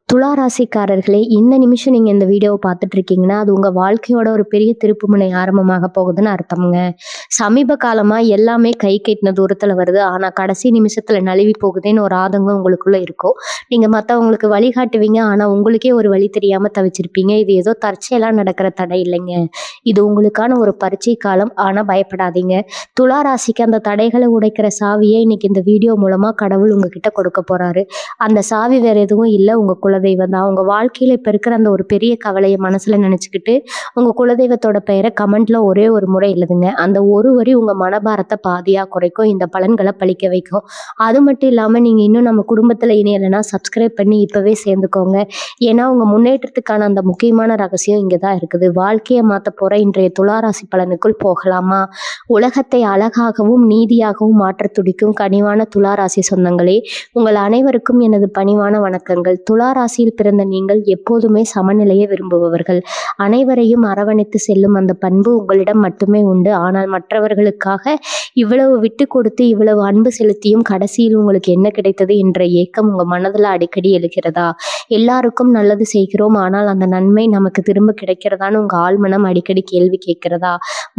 துலா ராசிக்காரர்களே, இந்த நிமிஷம் நீங்க இந்த வீடியோவ பார்த்துட்டு இருக்கீங்கன்னா, அது உங்க வாழ்க்கையோட ஒரு பெரிய திருப்புமுனை ஆரம்பமாக போகுதுன்னு அர்த்தம்ங்க. சமீப காலமா எல்லாமே கை கெட்டின தூரத்துல வருது. ஆனா, கடைசி நிமிஷத்துல நழுவி போகுதேன்னு ஒரு ஆதங்கம் உங்களுக்குள்ள இருக்கும். நீங்க மத்தவங்களுக்கு வழிகாட்டுவீங்க. ஆனா, உங்களுக்கே ஒரு வழி தெரியாம தவிச்சிருப்பீங்க. இது ஏதோ தற்செயலா நடக்கிற தடை இல்லைங்க. இது உங்களுக்கான ஒரு பரீட்சை காலம். ஆனா பயப்படாதீங்க. துலா ராசிக்கு அந்த தடைகள உடைக்கிற சாவிய இன்னைக்கு இந்த வீடியோ மூலமா கடவுள் உங்ககிட்ட கொடுக்க போறாரு. அந்த சாவி வேற எதுவும் இல்ல. உங்க குலதெய்வம் தான். உங்க வாழ்க்கையில இப்ப இருக்கிற அந்த ஒரு பெரிய கவலைய மனசுல நினைச்சுக்கிட்டு, உங்க குலதெய்வத்தோட பெயர கமெண்ட்ல ஒரே ஒரு முறை எழுதுங்க. அந்த ஒரு வரி உங்க மனபாரத்த பாதியா குறைக்கும். இந்த பலன்கள பலிக்க வைக்கும். அது மட்டும் இல்லாம நீங்க இன்னும் நம்ம குடும்பத்துல இணையலைன்னா சப்ஸ்கிரைப் பண்ணி இப்பவே சேர்ந்துக்கோங்க. ஏன்னா, உங்க முன்னேற்றத்துக்கான அந்த முக்கியமான ரகசியம் இங்க தான் இருக்குது. வாழ்க்கைய மாத்தப் போற இன்றைய துலா ராசி பலனுக்குள் போகலாமா? உலகத்தை அழகாகவும், நீதியாகவும் மாற்றத் துடிக்கும் கனிவான துலா ராசி சொந்தங்களே, உங்கள் அனைவருக்கும் எனது பணிவான வணக்கங்கள். துலா ராசியில் பிறந்த நீங்கள் எப்போதுமே சமநிலையை விரும்புபவர்கள். அனைவரையும் அரவணைத்து செல்லும் அந்த பண்பு உங்களிடம் மட்டுமே உண்டு. ஆனால் மற்றவர்களுக்காக இவ்வளவு விட்டு கொடுத்து இவ்வளவு அன்பு செலுத்தியும் கடைசியில் உங்களுக்கு என்ன கிடைத்தது என்ற ஏக்கம் உங்க மனதுல அடிக்கடி எழுகிறதா? எல்லாருக்கும் நல்லது செய்கிறோம். ஆனால் அந்த நன்மை நமக்கு திரும்ப கிடைக்கிறதான்னு உங்க ஆழ்மனம் அடிக்கடி கேள்வி கேட்கிறதா?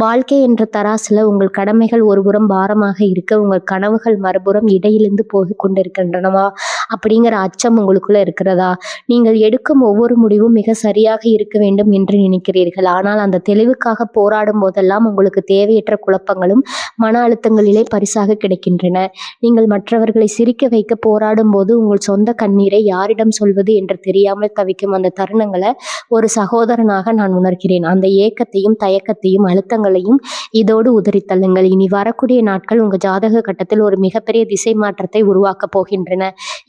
வாழ்க்கை என்ற தராசுல உங்கள் கடமைகள் ஒருபுறம் பாரமாக இருக்க, உங்கள் கனவுகள் மறுபுறம் இடையிலிருந்து போகிக் கொண்டிருக்கின்றனவா அப்படிங்கிற அச்சம் உங்களுக்குள்ள இருக்கிறதா? நீங்கள் எடுக்கும் ஒவ்வொரு முடிவும் மிக சரியாக இருக்க வேண்டும் என்று நினைக்கிறீர்கள். ஆனால் அந்த தெளிவுக்காக போராடும் போதெல்லாம் உங்களுக்கு தேவையற்ற குழப்பங்களும் மன அழுத்தங்களிலே பரிசாக கிடைக்கின்றன. நீங்கள் மற்றவர்களை சிரிக்க வைக்க போராடும் போது உங்கள் சொந்த கண்ணீரை யாரிடம் சொல்வது என்று தெரியாமல் தவிக்கும் அந்த தருணங்களை ஒரு சகோதரனாக நான் உணர்கிறேன். அந்த ஏக்கத்தையும் தயக்கத்தையும் அழுத்தங்களையும் இதோடு உதறி தள்ளுங்கள். இனி வரக்கூடிய நாட்கள் உங்க ஜாதக கட்டத்தில் ஒரு மிகப்பெரிய திசை மாற்றத்தை உருவாக்க போகின்றன.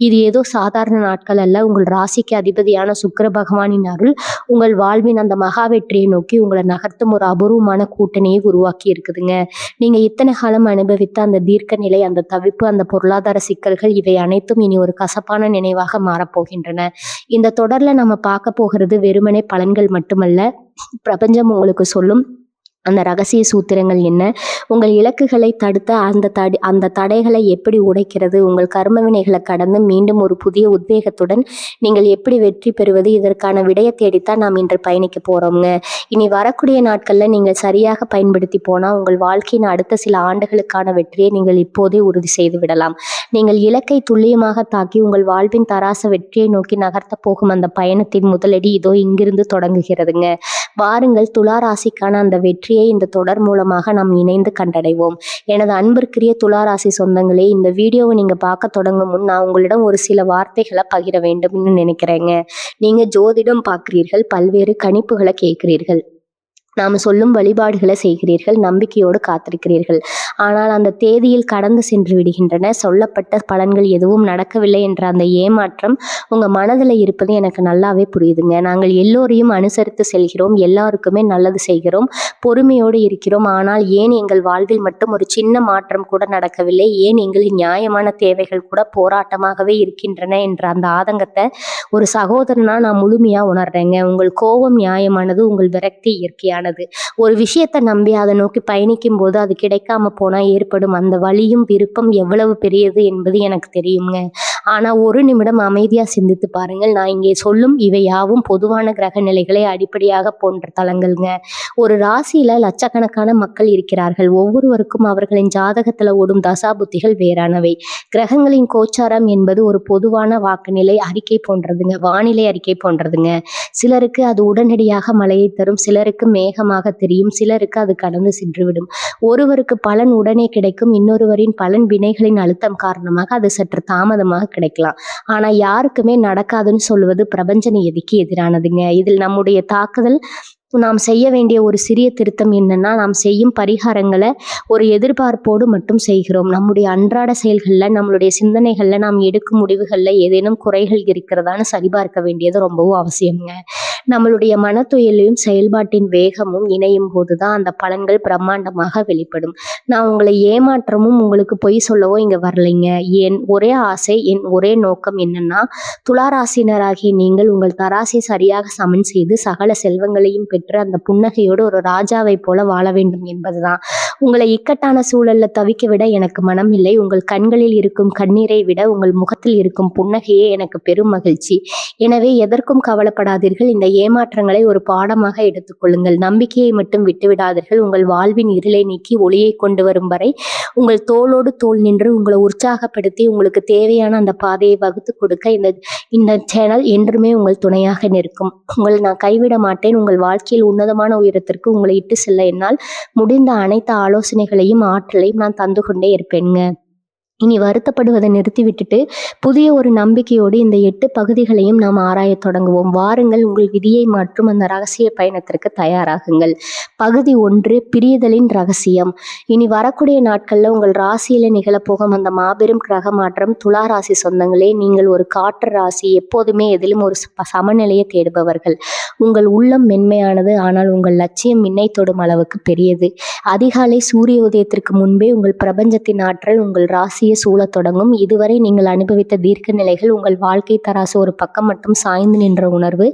இது ஏதோ சாதாரண நாட்கள் அல்ல. உங்கள் ராசிக்கு அதிபதியான சுக்கிர பகவானின் அருள் உங்கள் வாழ்வின் அந்த மகா வெற்றியை நோக்கி உங்களை நகர்த்தும் ஒரு அபூர்வமான கூட்டணியை உருவாக்கி இருக்குதுங்க. நீங்க இத்தனை காலம் அனுபவித்த அந்த தீர்க்க நிலை, அந்த தவிப்பு, அந்த பொருளாதார சிக்கல்கள் இவை அனைத்தும் இனி ஒரு கசப்பான நினைவாக மாறப்போகின்றன. இந்த தொடர்ல நம்ம பார்க்க போகிறது வெறுமனே பலன்கள் மட்டுமல்ல, பிரபஞ்சம் உங்களுக்கு சொல்லும் அந்த ரகசிய சூத்திரங்கள் என்ன, உங்கள் இலக்குகளை தடுத்த அந்த தடைகளை எப்படி உடைக்கிறது, உங்கள் கர்ம வினைகளை கடந்து மீண்டும் ஒரு புதிய உத்வேகத்துடன் நீங்கள் எப்படி வெற்றி பெறுவது, இதற்கான விடையை தேடித்தான் நாம் இன்று பயணிக்க போறோம்ங்க. இனி வரக்கூடிய நாட்கள்ல நீங்கள் சரியாக பயன்படுத்தி போனா உங்கள் வாழ்க்கையின் அடுத்த சில ஆண்டுகளுக்கான வெற்றியை நீங்கள் இப்போதே உறுதி செய்து விடலாம். நீங்கள் இலக்கை துல்லியமாக தாக்கி உங்கள் வாழ்வின் தராச வெற்றியை நோக்கி நகர்த்த போகும் அந்த பயணத்தின் முதலடி இதோ இங்கிருந்து தொடங்குகிறதுங்க. வாருங்கள், துலா ராசிக்கான அந்த வெற்றியை இந்த தொடர் மூலமாக நாம் இணைந்து கண்டடைவோம். எனது அன்பிற்குரிய துலா ராசி சொந்தங்களே, இந்த வீடியோவை நீங்க பார்க்க தொடங்கும் முன் நான் உங்களிடம் ஒரு சில வார்த்தைகளை பகிர வேண்டும்னு நினைக்கிறேங்க. நீங்க ஜோதிடம் பார்க்கிறீர்கள், பல்வேறு கணிப்புகளை கேட்கிறீர்கள், நாம் சொல்லும் வழிபாடுகளை செய்கிறீர்கள், நம்பிக்கையோடு காத்திருக்கிறீர்கள். ஆனால் அந்த தேதியில் கடந்து சென்று விடுகின்றன. சொல்லப்பட்ட பலன்கள் எதுவும் நடக்கவில்லை என்ற அந்த ஏமாற்றம் உங்க மனதில் இருப்பது எனக்கு நல்லாவே புரியுதுங்க. நாங்கள் எல்லோரையும் அனுசரித்து செல்கிறோம், எல்லாருக்குமே நல்லது செய்கிறோம், பொறுமையோடு இருக்கிறோம். ஆனால் ஏன் எங்கள் வாழ்வில் மட்டும் ஒரு சின்ன மாற்றம் கூட நடக்கவில்லை? ஏன் எங்களின் நியாயமான தேவைகள் கூட போராட்டமாகவே இருக்கின்றன என்ற அந்த ஆதங்கத்தை ஒரு சகோதரனா நான் முழுமையா உணர்றேங்க. உங்கள் கோபம் நியாயமானது, உங்கள் விரக்தி இயற்கையானது. ஒரு விஷயத்தை நம்பி அதை நோக்கி பயணிக்கும் போது அது கிடைக்காம போனா ஏற்படும் அந்த வலியும் விருப்பம் எவ்வளவு பெரியது என்பது எனக்கு தெரியுங்க. ஆனா ஒரு நிமிடம் அமைதியா சிந்தித்து பாருங்கள். நான் இங்கே சொல்லும் இவை யாவும் பொதுவான கிரக நிலைகளை அடிப்படையாக போன்ற தலங்கள்ங்க. ஒரு ராசியில லட்சக்கணக்கான மக்கள் இருக்கிறார்கள். ஒவ்வொருவருக்கும் அவர்களின் ஜாதகத்துல ஓடும் தசாபுத்திகள் வேறானவை. கிரகங்களின் கோச்சாரம் என்பது ஒரு பொதுவான வாக்குநிலை அறிக்கை போன்றதுங்க, வானிலை அறிக்கை போன்றதுங்க. சிலருக்கு அது உடனடியாக மழையை தரும், சிலருக்கு மேகமாக தெரியும், சிலருக்கு அது கடந்து சென்றுவிடும். ஒருவருக்கு பலன் உடனே கிடைக்கும், இன்னொருவரின் பலன் வினைகளின் அழுத்தம் காரணமாக அது சற்று தாமதமாக கிடைக்கலாம். ஆனா யாருக்குமே நடக்காதுன்னு சொல்வது பிரபஞ்ச நியதிக்கு எதிரானதுங்க. இதில் நம்முடைய தாக்குதல் நாம் செய்ய வேண்டிய ஒரு சிறிய திருத்தம் என்னன்னா, நாம் செய்யும் பரிகாரங்களை ஒரு எதிர்பார்ப்போடு மட்டும் செய்கிறோம். நம்முடைய அன்றாட செயல்களில், நம்மளுடைய சிந்தனைகளில், நாம் எடுக்கும் முடிவுகளில் ஏதேனும் குறைகள் இருக்கிறதான்னு சரிபார்க்க வேண்டியது ரொம்பவும் அவசியம்ங்க. நம்மளுடைய மனத்துயலையும் செயல்பாட்டின் வேகமும் இணையும் போதுதான் அந்த பலன்கள் பிரம்மாண்டமாக வெளிப்படும். நான் உங்களை ஏமாற்றமும் உங்களுக்கு பொய் சொல்லவோ இங்க வரலைங்க. என் ஒரே ஆசை, என் ஒரே நோக்கம் என்னன்னா, துளாராசினராகிய நீங்கள் உங்கள் தராசை சரியாக சமன் செய்து சகல செல்வங்களையும் பெற்று அந்த புன்னகையோடு ஒரு ராஜாவை போல வாழ வேண்டும் என்பதுதான். உங்களை இக்கட்டான சூழல்ல தவிக்க விட எனக்கு மனம் இல்லை. உங்கள் கண்களில் இருக்கும் கண்ணீரை விட உங்கள் முகத்தில் இருக்கும் புன்னகையே எனக்கு பெரும் மகிழ்ச்சி. எனவே எதற்கும் கவலைப்படாதீர்கள். இந்த ஏமாற்றங்களை ஒரு பாடமாக எடுத்துக்கொள்ளுங்கள். நம்பிக்கையை மட்டும் விட்டுவிடாதீர்கள். உங்கள் வாழ்வின் இருளை நீக்கி ஒளியை கொண்டு வரும் வரை உங்கள் தோளோடு தோள் நின்று உங்களை உற்சாகப்படுத்தி உங்களுக்கு தேவையான அந்த பாதையை வகுத்து கொடுக்க இந்த சேனல் என்றுமே உங்கள் துணையாக நிற்கும். உங்களை நான் கைவிட மாட்டேன். உங்கள் வாழ்க்கையில் உன்னதமான உயரத்திற்கு உங்களை இட்டு செல்ல என்னால் முடிந்த அனைத்து ஆலோசனைகளையும் ஆற்றலையும் நான் தந்து கொண்டே இருப்பேங்க. இனி வருத்தப்படுவதை நிறுத்திவிட்டுட்டு புதிய ஒரு நம்பிக்கையோடு இந்த 8 பகுதிகளையும் நாம் ஆராயத் தொடங்குவோம். வாருங்கள், உங்கள் விதியை மாற்றும் அந்த ரகசிய பயணத்திற்கு தயாராகுங்கள். பகுதி 1, பிரிதலின் ரகசியம். இனி வரக்கூடிய நாட்கள்ல உங்கள் ராசியில நிகழப்போகும் அந்த மாபெரும் கிரக மாற்றம். துலா ராசி சொந்தங்களே, நீங்கள் ஒரு காற்று ராசி. எப்போதுமே எதிலும் ஒரு சமநிலையை தேடுபவர்கள். உங்கள் உள்ளம் மென்மையானது, ஆனால் உங்கள் லட்சியம் விண்ணை தொடும் அளவுக்கு பெரியது. அதிகாலை சூரிய உதயத்திற்கு முன்பே உங்கள் பிரபஞ்சத்தின் ஆற்றல் உங்கள் ராசியை சூழத் தொடங்கும். இதுவரை நீங்கள் அனுபவித்த தீர்க்க நிலைகள், உங்கள் வாழ்க்கை தராசு ஒரு பக்கம் மட்டும் சாய்ந்து நின்ற உணர்வு,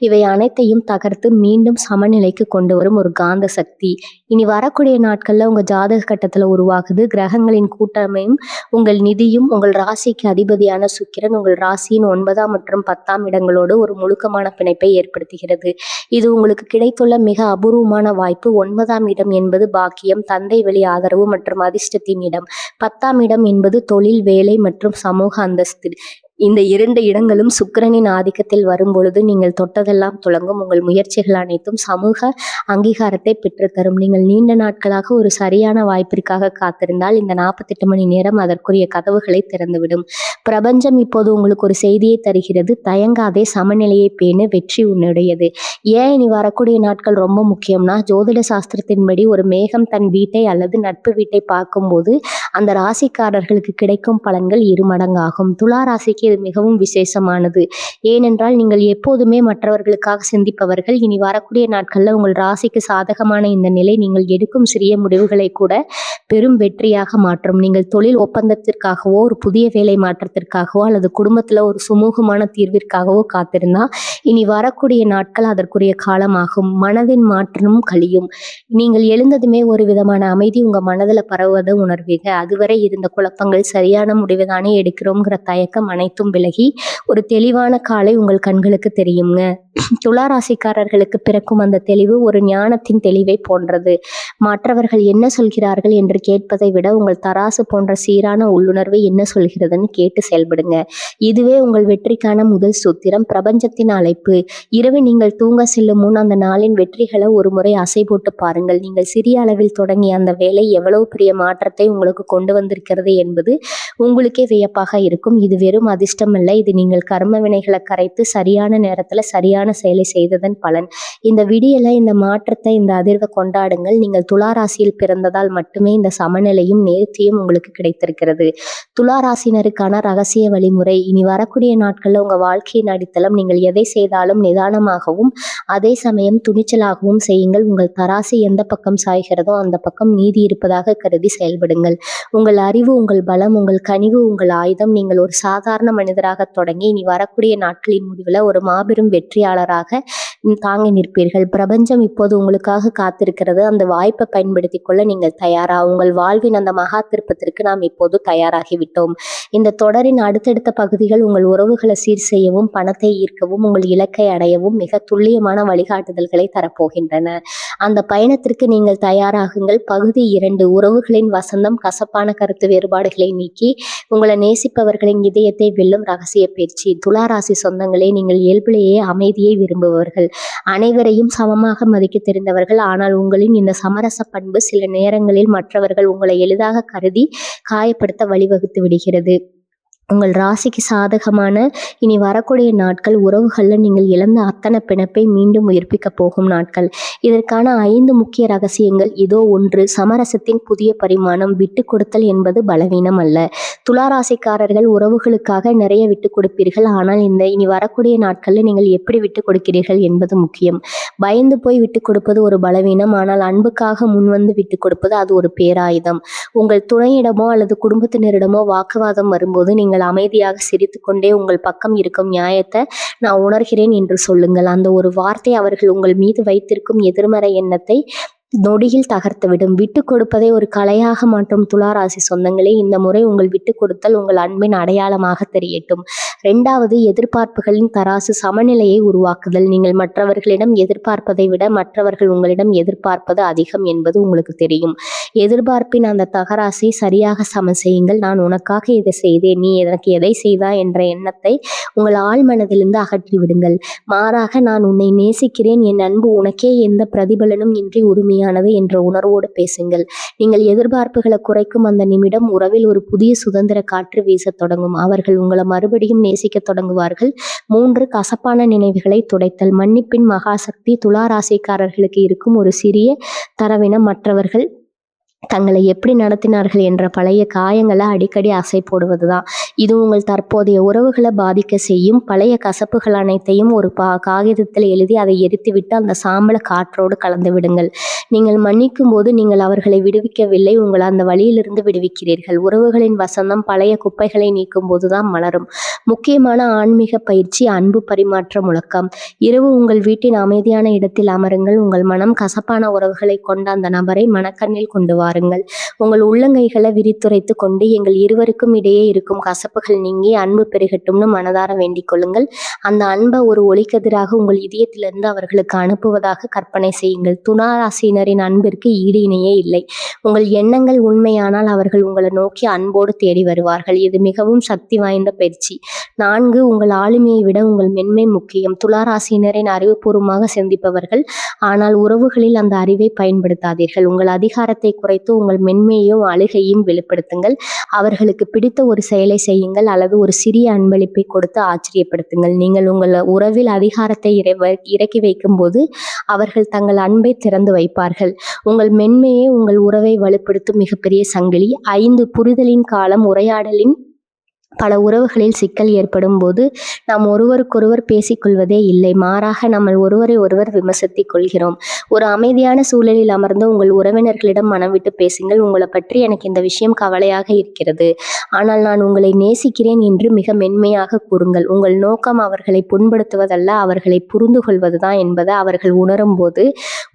இவை அனைத்தையும் தகர்த்து மீண்டும் சமநிலைக்கு கொண்டு வரும் ஒரு காந்த சக்தி இனி வரக்கூடிய நாட்கள்ல உங்க ஜாதக கட்டத்துல உருவாகுது. கிரகங்களின் கூட்டமையும் உங்கள் நிதியும் உங்கள் ராசிக்கு அதிபதியான சுக்கிரன் உங்கள் ராசியின் 9ஆம் மற்றும் 10ஆம் இடங்களோடு ஒரு முழுக்கமான பிணைப்பை ஏற்படுத்துகிறது. இது உங்களுக்கு கிடைத்துள்ள மிக அபூர்வமான வாய்ப்பு. 9ஆம் இடம் என்பது பாக்கியம், தந்தை வழி ஆதரவு மற்றும் அதிர்ஷ்டத்தின் இடம். 10ஆம் இடம் என்பது தொழில், வேலை மற்றும் சமூக அந்தஸ்து. இந்த 2 இடங்களும் சுக்கிரனின் ஆதிக்கத்தில் வரும் பொழுது நீங்கள் தொட்டதெல்லாம் துலங்கும். உங்கள் முயற்சிகள் அனைத்தும் சமூக அங்கீகாரத்தை பெற்றுத்தரும். நீங்கள் நீண்ட நாட்களாக ஒரு சரியான வாய்ப்பிற்காக காத்திருந்தால் இந்த 48 மணி நேரம் அதற்குரிய கதவுகளை திறந்துவிடும். பிரபஞ்சம் இப்போது உங்களுக்கு ஒரு செய்தியை தருகிறது. தயங்காதே, சமநிலையை பேணு, வெற்றி உன்னுடையது. ஏன் இனி வரக்கூடிய நாட்கள் ரொம்ப முக்கியம்னா, ஜோதிட சாஸ்திரத்தின்படி ஒரு மேகம் தன் வீட்டை அல்லது நட்பு வீட்டை பார்க்கும்போது அந்த ராசிக்காரர்களுக்கு கிடைக்கும் பலன்கள் 2 மடங்காகும். துலா ராசிக்கு இது மிகவும் விசேஷமானது. ஏனென்றால் நீங்கள் எப்போதுமே மற்றவர்களுக்காக சிந்திப்பவர்கள். இனி வரக்கூடிய நாட்கள்ல உங்கள் ராசிக்கு சாதகமான இந்த நிலை நீங்கள் எடுக்கும் சிறிய முடிவுகளை கூட பெரும் வெற்றியாக மாற்றும். நீங்கள் தொழில் ஒப்பந்தத்திற்காகவோ, ஒரு புதிய வேலை மாற்றத்திற்காகவோ அல்லது குடும்பத்துல ஒரு சுமூகமான தீர்விற்காகவோ காத்திருந்தா இனி வரக்கூடிய நாட்கள் அதற்குரிய காலமாகும். மனதின் மாற்றமும் கழியும். நீங்கள் எழுந்ததுமே ஒரு விதமான அமைதி உங்க மனதுல பரவுவதை உணர்வீங்க. அதுவரை இருந்த குழப்பங்கள், சரியான முடிவுதானே எடுக்கிறோங்கிற தயக்கம் அனைத்தும் விலகி ஒரு தெளிவான காலை உங்கள் கண்களுக்கு தெரியுங்க. துலா ராசிக்காரர்களுக்கு பிறக்கும் அந்த தெளிவு ஒரு ஞானத்தின் தெளிவை போன்றது. மற்றவர்கள் என்ன சொல்கிறார்கள் என்று கேட்பதை விட உங்கள் தராசு போன்ற சீரான உள்ளுணர்வு என்ன சொல்கிறதுன்னு கேட்டு செயல்படுங்க. இதுவே உங்கள் வெற்றிக்கான முதல் சூத்திரம். பிரபஞ்சத்தின் அழைப்பு. இரவு நீங்கள் தூங்க செல்லும் முன் அந்த நாளின் வெற்றிகளை ஒரு முறை அசை போட்டு பாருங்கள். நீங்கள் சிறிய அளவில் தொடங்கிய அந்த வேலை எவ்வளவு பெரிய மாற்றத்தை உங்களுக்கு கொண்டு வந்திருக்கிறது என்பது உங்களுக்கே வியப்பாக இருக்கும். இது வெறும் அதிர்ஷ்டம் அல்ல, இது நீங்கள் கர்ம வினைகளை கரைத்து சரியான நேரத்துல சரியான செயலை செய்ததன் பலன். இந்த விடியல, இந்த மாற்றத்தை, இந்த அதிர்வை கொண்டாடுங்கள். நீங்கள் துலா ராசியில் பிறந்ததால் மட்டுமே இந்த சமநிலையும் நேர்த்தியும் உங்களுக்கு கிடைத்திருக்கிறது. துலா ராசினருக்கான ரகசிய வழிமுறை. இனி வரக்கூடிய நாட்கள்ல உங்க வாழ்க்கையின் அடித்தளம். நீங்கள் எதை செய்தாலும் நிதானமாகவும் அதே சமயம் துணிச்சலாகவும் செய்யுங்கள். உங்கள் தராசு எந்த பக்கம் சாய்கிறதோ அந்த பக்கம் நீதி இருப்பதாக கருதி செயல்படுங்கள். உங்கள் அறிவு உங்கள் பலம், உங்கள் கனிவு உங்கள் ஆயுதம். நீங்கள் ஒரு சாதாரண மனிதராக தொடங்கி இனி வரக்கூடிய நாட்களின் முடிவில் ஒரு மாபெரும் வெற்றியாளராக தாங்கி நிற்பீர்கள். பிரபஞ்சம் இப்போது உங்களுக்காக காத்திருக்கிறது. அந்த வாய்ப்பை பயன்படுத்திக் கொள்ள நீங்கள் தயாரா? உங்கள் வாழ்வின் அந்த மகா திருப்பத்திற்கு நாம் இப்போது தயாராகிவிட்டோம். இந்த தொடரின் அடுத்தடுத்த பகுதிகள் உங்கள் உறவுகளை சீர் செய்யவும், பணத்தை ஈர்க்கவும், உங்கள் இலக்கை அடையவும் மிக துல்லியமான வழிகாட்டுதல்களை தரப்போகின்றன. அந்த பயணத்திற்கு நீங்கள் தயாராகுங்கள். பகுதி 2, உறவுகளின் வசந்தம். கசப்பான கருத்து வேறுபாடுகளை நீக்கி உங்களை நேசிப்பவர்களின் இதயத்தை வெல்லும் ரகசிய பயிற்சி. துலா ராசி சொந்தங்களே, நீங்கள் இயல்பிலேயே அமைதியை விரும்புபவர்கள், அனைவரையும் சமமாக மதிக்க தெரிந்தவர்கள். ஆனால் உங்களின் இந்த சமரச பண்பு சில நேரங்களில் மற்றவர்கள் உங்களை எளிதாக கருதி காயப்படுத்த வழிவகுத்து விடுகிறது. உங்கள் ராசிக்கு சாதகமான இனி வரக்கூடிய நாட்கள் உறவுகள்ல நீங்கள் இழந்த அத்தனை பிணைப்பை மீண்டும் உயிர்ப்பிக்க போகும் நாட்கள். இதற்கான 5 முக்கிய ரகசியங்கள் இதோ. 1, சமரசத்தின் புதிய பரிமாணம். விட்டு கொடுத்தல் என்பது பலவீனம் அல்ல. துலா ராசிக்காரர்கள் உறவுகளுக்காக நிறைய விட்டு கொடுப்பீர்கள். ஆனால் இனி வரக்கூடிய நாட்கள்ல நீங்கள் எப்படி விட்டு கொடுக்கிறீர்கள் என்பது முக்கியம். பயந்து போய் விட்டு கொடுப்பது ஒரு பலவீனம். ஆனால் அன்புக்காக முன்வந்து விட்டு கொடுப்பது அது ஒரு பேராயுதம். உங்கள் துணையிடமோ அல்லது குடும்பத்தினரிடமோ வாக்குவாதம் வரும்போது நீங்கள் அமைதியாக சிரித்து கொண்டே உங்கள் பக்கம் இருக்கும் நியாயத்தை நான் உணர்கிறேன் என்று சொல்லுங்கள். அந்த ஒரு வார்த்தை அவர்கள் உங்கள் மீது வைத்திருக்கும் எதிர்மறை எண்ணத்தை நொடியில் தகர்த்துவிடும். விட்டு கொடுப்பதை ஒரு கலையாக மாற்றும் துளாராசி சொந்தங்களே, இந்த முறை உங்கள் விட்டு கொடுத்தல் உங்கள் அன்பின் அடையாளமாக தெரியட்டும். 2வது, எதிர்பார்ப்புகளின் தராசு சமநிலையை உருவாக்குதல். நீங்கள் மற்றவர்களிடம் எதிர்பார்ப்பதை விட மற்றவர்கள் உங்களிடம் எதிர்பார்ப்பது அதிகம் என்பது உங்களுக்கு தெரியும். எதிர்பார்ப்பின் அந்த தகராசை சரியாக சமன் செய்யுங்கள். நான் உனக்காக இதை செய்தேன், நீ எனக்கு எதை செய்தாய் என்ற எண்ணத்தை உங்கள் ஆழ் மனதிலிருந்து அகற்றிவிடுங்கள். மாறாக, நான் உன்னை நேசிக்கிறேன், என் அன்பு உனக்கே எந்த பிரதிபலனும் இன்றி உரிமையானது என்ற உணர்வோடு பேசுங்கள். நீங்கள் எதிர்பார்ப்புகளை குறைக்கும் அந்த நிமிடம் உறவில் ஒரு புதிய சுதந்திர காற்று வீசத் தொடங்கும். அவர்கள் உங்களை மறுபடியும் நேசிக்க தொடங்குவார்கள். 3, கசப்பான நினைவுகளை துடைத்தல். மன்னிப்பின் மகாசக்தி துளாராசிக்காரர்களுக்கு இருக்கும் ஒரு சிறிய தரவினம் மற்றவர்கள் தங்களை எப்படி நடத்தினார்கள் என்ற பழைய காயங்களை அடிக்கடி அசை போடுவதுதான். இது உங்கள் தற்போதைய உறவுகளை பாதிக்க செய்யும். பழைய கசப்புகள் அனைத்தையும் ஒரு காகிதத்தில் எழுதி அதை எரித்துவிட்டு அந்த சாம்பலை காற்றோடு கலந்து விடுங்கள். நீங்கள் மன்னிக்கும் போது நீங்கள் அவர்களை விடுவிக்கவில்லை, உங்களை அந்த வழியிலிருந்து விடுவிக்கிறீர்கள். உறவுகளின் வசந்தம் பழைய குப்பைகளை நீக்கும் போதுதான் மலரும். முக்கியமான ஆன்மீக பயிற்சி, அன்பு பரிமாற்ற முழக்கம். இரவு உங்கள் வீட்டின் அமைதியான இடத்தில் அமருங்கள். உங்கள் மனம் கசப்பான உறவுகளை கொண்ட அந்த நபரை மனக்கண்ணில் கொண்டு வாருங்கள். உங்கள் உள்ளங்கைகளை விரித்துரைத்து கொண்டு எங்கள் இருவருக்கும் இடையே இருக்கும் கசப்புகள் நீங்கி அன்பு பெருகட்டும்னு மனதார வேண்டிக் கொள்ளுங்கள். அந்த அன்பை ஒரு ஒளிக்கதிராக உங்கள் இதயத்திலிருந்து அவர்களுக்கு அனுப்புவதாக கற்பனை செய்யுங்கள். துளாராசியினரின் அன்பிற்கு ஈடு இணையே இல்லை. உங்கள் எண்ணங்கள் உண்மையானால் அவர்கள் உங்களை நோக்கி அன்போடு தேடி வருவார்கள். இது மிகவும் சக்தி வாய்ந்த பயிற்சி. 4, உங்கள் ஆளுமையை விட உங்கள் மென்மை முக்கியம். துளாராசியினரின் அறிவுபூர்வமாக சிந்திப்பவர்கள், ஆனால் உறவுகளில் அந்த அறிவை பயன்படுத்தாதீர்கள். உங்கள் அதிகாரத்தை குறைத்து உங்கள் மென்மையையும் அழுகையும் வெளிப்படுத்துங்கள். அவர்களுக்கு பிடித்த ஒரு செயலை செய்யுங்கள் அல்லது ஒரு சிறிய அன்பளிப்பை கொடுத்து ஆச்சரியப்படுத்துங்கள். நீங்கள் உங்கள் உறவில் அதிகாரத்தை இறக்கி வைக்கும் போது அவர்கள் தங்கள் அன்பை திறந்து வைப்பார்கள். உங்கள் மென்மையே உங்கள் உறவை வலுப்படுத்தும் மிகப்பெரிய சங்கிலி. 5, புரிதலின் காலம். உரையாடலின் பல உறவுகளில் சிக்கல் ஏற்படும் போது நாம் ஒருவருக்கொருவர் பேசிக்கொள்வதே இல்லை, மாறாக நம்ம ஒருவரை ஒருவர் விமர்சித்துக் கொள்கிறோம். ஒரு அமைதியான சூழலில் அமர்ந்து உங்கள் உறவினர்களிடம் மனம் விட்டு பேசுங்கள். உங்களை பற்றி எனக்கு இந்த விஷயம் கவலையாக இருக்கிறது, ஆனால் நான் உங்களை நேசிக்கிறேன் என்று மிக மென்மையாக கூறுங்கள். உங்கள் நோக்கம் அவர்களை புண்படுத்துவதல்ல, அவர்களை புரிந்து கொள்வதுதான் என்பதை அவர்கள் உணரும் போது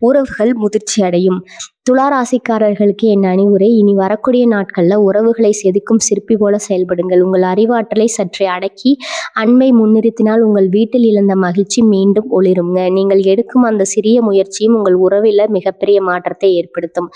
உறவுகள் முதிர்ச்சி அடையும். துளாராசிக்காரர்களுக்கு என் அறிவுரை, இனி வரக்கூடிய நாட்களில் உறவுகளை செதுக்கும் சிற்பி போல செயல்படுங்கள். உங்கள் அறிவாற்றலை சற்றே அடக்கி அன்பை முன்னிறுத்தினால் உங்கள் வீட்டில் இழந்த மகிழ்ச்சி மீண்டும் ஒளிருங்க. நீங்கள் எடுக்கும் அந்த சிறிய முயற்சியும் உங்கள் உறவில் மிகப்பெரிய மாற்றத்தை ஏற்படுத்தும்.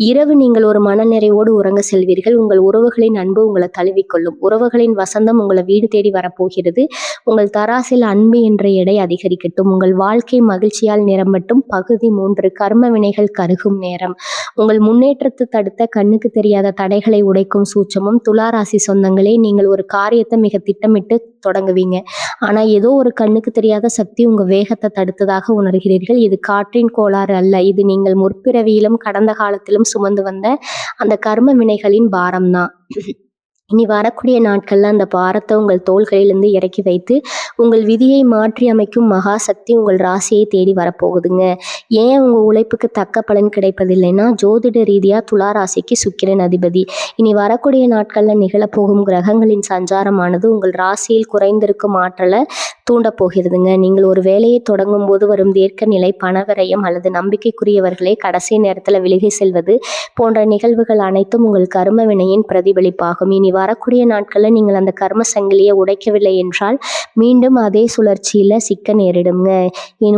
இரவு நீங்கள் ஒரு மனநிறைவோடு உறங்க செல்வீர்கள். உங்கள் உறவுகளின் அன்பு உங்களை தழுவிக்கொள்ளும். உறவுகளின் வசந்தம் உங்களை வீடு தேடி வரப்போகிறது. உங்கள் தராசில் அன்பு என்ற எடை அதிகரிக்கட்டும். உங்கள் வாழ்க்கை மகிழ்ச்சியால் நிரம்பட்டும். பகுதி 3, கர்ம வினைகள் கருகும் நேரம். உங்கள் முன்னேற்றத்தை தடுத்த கண்ணுக்கு தெரியாத தடைகளை உடைக்கும் சூட்சமும். துளாராசி சொந்தங்களே, நீங்கள் ஒரு காரியத்தை மிக திட்டமிட்டு தொடங்குவீங்க, ஆனா ஏதோ ஒரு கண்ணுக்கு தெரியாத சக்தி உங்க வேகத்தை தடுத்ததாக உணர்கிறீர்கள். இது காற்றின் கோளாறு அல்ல, இது நீங்கள் முற்பிறவியிலும் கடந்த காலத்திலும் சுமந்து வந்த அந்த கர்ம வினைகளின் பாரம்தான். இனி வரக்கூடிய நாட்கள்ல அந்த பாரத்தை உங்கள் தோள்களிலிருந்து இறக்கி வைத்து உங்கள் விதியை மாற்றி அமைக்கும் மகாசக்தி உங்கள் ராசியை தேடி வரப்போகுதுங்க. ஏன் உங்க உழைப்புக்கு தக்க பலன் கிடைப்பதில்லைன்னா, ஜோதிட ரீதியா துளாராசிக்கு சுக்கிரன் அதிபதி. இனி வரக்கூடிய நாட்கள்ல நிகழப்போகும் கிரகங்களின் சஞ்சாரமானது உங்கள் ராசியில் குறைந்திருக்கும் ஆற்றலை தூண்ட போகிறதுங்க. நீங்கள் ஒரு வேலையை தொடங்கும் போது வரும் தீர்க்க நிலை, பணவரையம் அல்லது நம்பிக்கைக்குரியவர்களை கடைசி நேரத்துல விலகி செல்வது போன்ற நிகழ்வுகள் அனைத்தும் உங்கள் கர்ம வினையின் பிரதிபலிப்பாகும். இனி வரக்கூடிய நாட்களில் நீங்கள் அந்த கர்ம சங்கிலியை உடைக்கவில்லை என்றால் மீண்டும் அதே சுழற்சியில சிக்க நேரிடுங்க.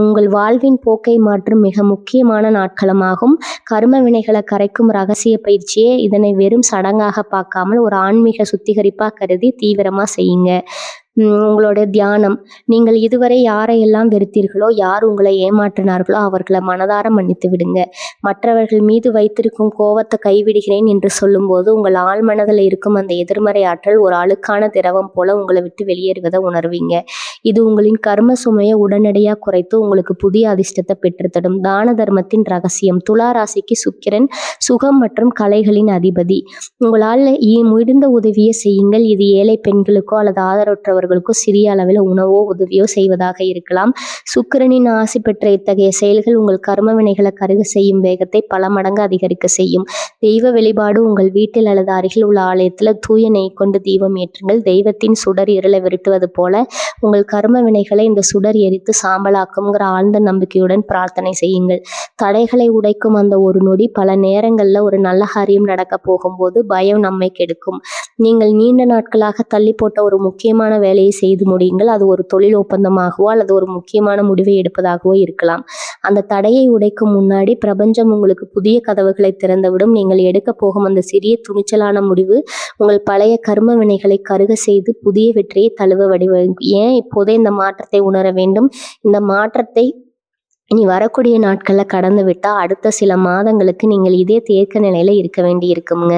உங்கள் வாழ்வின் போக்கை மாற்றும் மிக முக்கியமான நாட்களமாகும். கர்ம வினைகளை கரைக்கும் ரகசிய பயிற்சியே இதனை வெறும் சடங்காக பார்க்காமல் ஒரு ஆன்மீக சுத்திகரிப்பா கருதி தீவிரமா செய்யுங்க. உங்களோட தியானம். நீங்கள் இதுவரை யாரையெல்லாம் வெறுத்தீர்களோ, யார் உங்களை ஏமாற்றினார்களோ அவர்களை மனதார மன்னித்து விடுங்க. மற்றவர்கள் மீது வைத்திருக்கும் கோபத்தை கைவிடுகிறேன் என்று சொல்லும்போது உங்கள் ஆழ் மனதில் இருக்கும் அந்த எதிர்மறை ஆற்றல் ஒரு அழுக்கான திரவம் போல உங்களை விட்டு வெளியேறுவதை உணர்வீங்க. இது உங்களின் கர்ம சுமையை உடனடியாக குறைத்து உங்களுக்கு புதிய அதிர்ஷ்டத்தை பெற்றுத்தரும். தான தர்மத்தின் ரகசியம். துளாராசிக்கு சுக்கிரன் சுகம் மற்றும் கலைகளின் அதிபதி. உங்களால் முடிந்த உதவியை செய்யுங்கள். இது ஏழை பெண்களுக்கோ அல்லது ஆதரவற்றவர்களுக்கோ அவர்களுக்கும் சிறிய அளவில் உணவோ உதவியோ செய்வதாக இருக்கலாம். சுக்கிரனின் ஆசி பெற்ற இத்தகைய செயல்கள் உங்கள் கர்ம வினைகளை கருக செய்யும் வேகத்தை பல மடங்கு அதிகரிக்க செய்யும். தெய்வ வழிபாடு உங்கள் வீட்டில் அல்லது அருகில் உள்ள ஆலயத்தில் தூய நெய் கொண்டு தீபம் ஏற்றுங்கள். தெய்வத்தின் சுடர் இருளை விரட்டுவது போல உங்கள் கர்ம வினைகளை இந்த சுடர் எரித்து சாம்பலாக்கும்ங்கிற ஆழ்ந்த நம்பிக்கையுடன் பிரார்த்தனை செய்யுங்கள். தடைகளை உடைக்கும் அந்த ஒரு நொடி பல நேரங்களில் ஒரு நல்ல காரியம் நடக்க போகும்போது பயம் நம்மை கெடுக்கும். நீங்கள் நீண்ட நாட்களாக தள்ளி போட்ட ஒரு முக்கியமான வேலையை செய்து முடியுங்கள். அது ஒரு தொழில் ஒப்பந்தமாகவோ அல்லது ஒரு முக்கியமான முடிவை எடுப்பதாகவோ இருக்கலாம். அந்த தடையை உடைக்கும் முன்னாடி பிரபஞ்சம் உங்களுக்கு புதிய கதவுகளை திறந்துவிடும். நீங்கள் எடுக்க போகும் அந்த சிறிய துணிச்சலான முடிவு உங்கள் பழைய கர்ம வினைகளை கருக செய்து புதிய வெற்றியை தழுவ வடிவமைக்கும். ஏன் இப்போதே இந்த மாற்றத்தை உணர வேண்டும்? இந்த மாற்றத்தை இனி வரக்கூடிய நாட்களில் கடந்து விட்டால் அடுத்த சில மாதங்களுக்கு நீங்கள் இதே தேக்க நிலையில் இருக்க வேண்டி இருக்குங்க.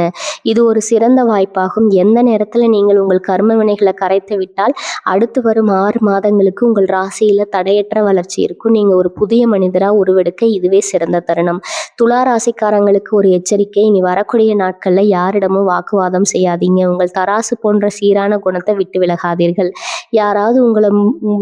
இது ஒரு சிறந்த வாய்ப்பாகும். எந்த நேரத்தில் நீங்கள் உங்கள் கர்ம வினைகளை கரைத்து விட்டால் அடுத்து வரும் 6 மாதங்களுக்கு உங்கள் ராசியில் தடையற்ற வளர்ச்சி இருக்கும். நீங்கள் ஒரு புதிய மனிதராக உருவெடுக்க இதுவே சிறந்த தருணம். துலா ராசிக்காரங்களுக்கு ஒரு எச்சரிக்கை: இனி வரக்கூடிய நாட்களில் யாரிடமும் வாக்குவாதம் செய்யாதீங்க. உங்கள் தராசு போன்ற சீரான குணத்தை விட்டு விலகாதீர்கள். யாராவது உங்களை